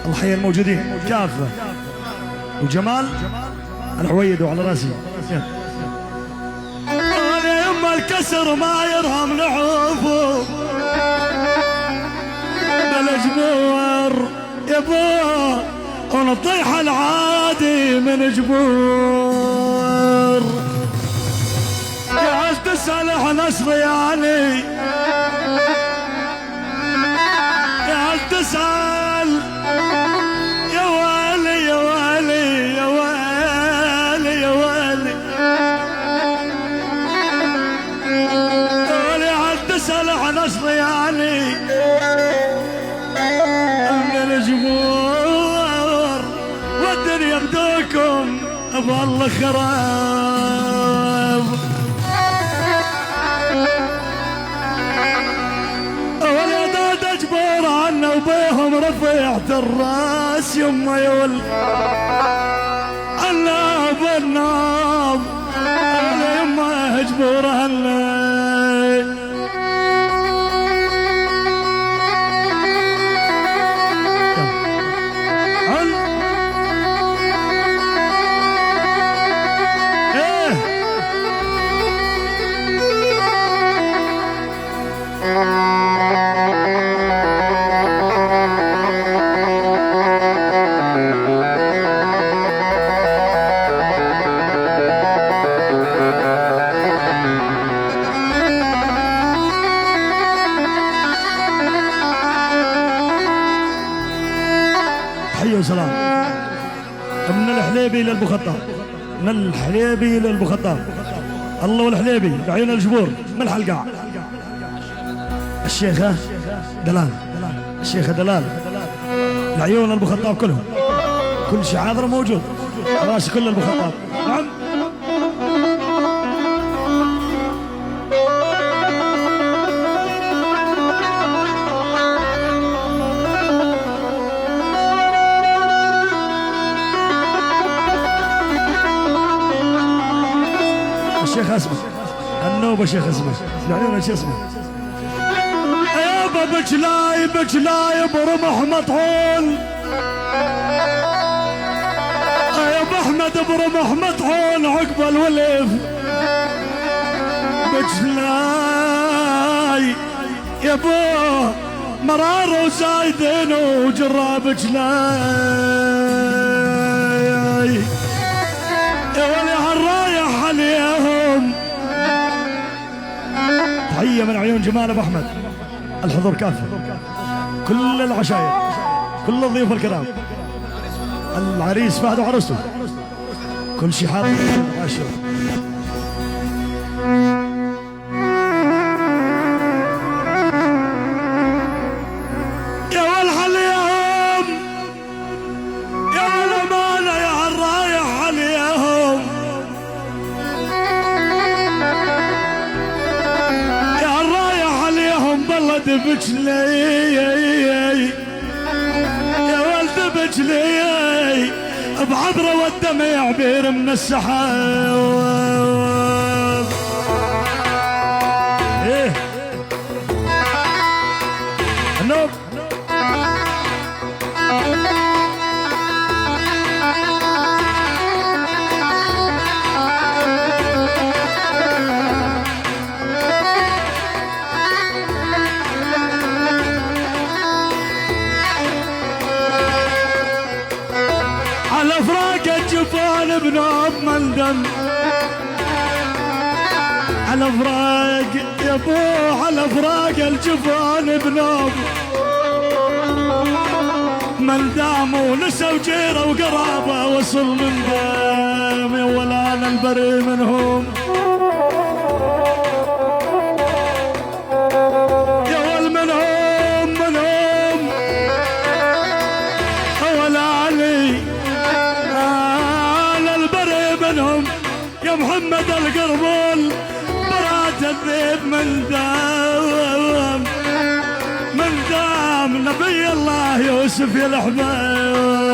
الله يحيي الموجودين كافة، وجمال العويد وعلى راسي. انا يما الكسر ما يرهم لعوفه بالجبور يبا، ونطيح العادي من جبور. قاعد تسأل عن صبياني، قاعد تسأل يا ويلي يا ويلي يا ويلي يا ويلي، قاعد تسأل عن صبياني من الجبور، والدنيا بدوكم بالله خراب. ولدات اجبر عنا وبيهم رفعت الراس يما يول الناب الناب، يما اجبر عنا وسلام. من الحليبي الى البخطة، من الحليبي الى البخطة، الله والحليبي بعين الجبور من الحلقة. الشيخة دلال، الشيخة دلال العيون البخطاب كلهم، كل شيء حاضر موجود، راس كل البخطاب. نعم الشيخ اسمه النوبة، شيخ اسمه العيون شو اسمه يابا بجلاي بجلاي برمح مطحون، يا ابو احمد برمح مطحون عقب الولف بجلاي يا ابو مرار وزايدين وجراب بجلاي يا ولي هالرايح عليهم. تحية من عيون جمال ابو احمد، الحضور كافي، كل العشاير، كل الضيوف الكرام، العريس فهد وعروسته، كل شيء حاضر. يا والح اليوم يا الامانه يا الرايح عليهم، يا الرايح عليهم بالله دبج لي يا ولد بجلي بعبره والدم يعبير من السحاب. ايه النوب على فراق الجفان بنوب مندم، على فراق يا ابو على فراق الجفان بنوب مندم، ونسى وجيره وقرابه وصل من دم، يا ولا انا البري منهم يا ول منهم منهم ولا علي منهم يا محمد القربول برات الذيب من دام من دام نبي الله يوسف يا الأحباب.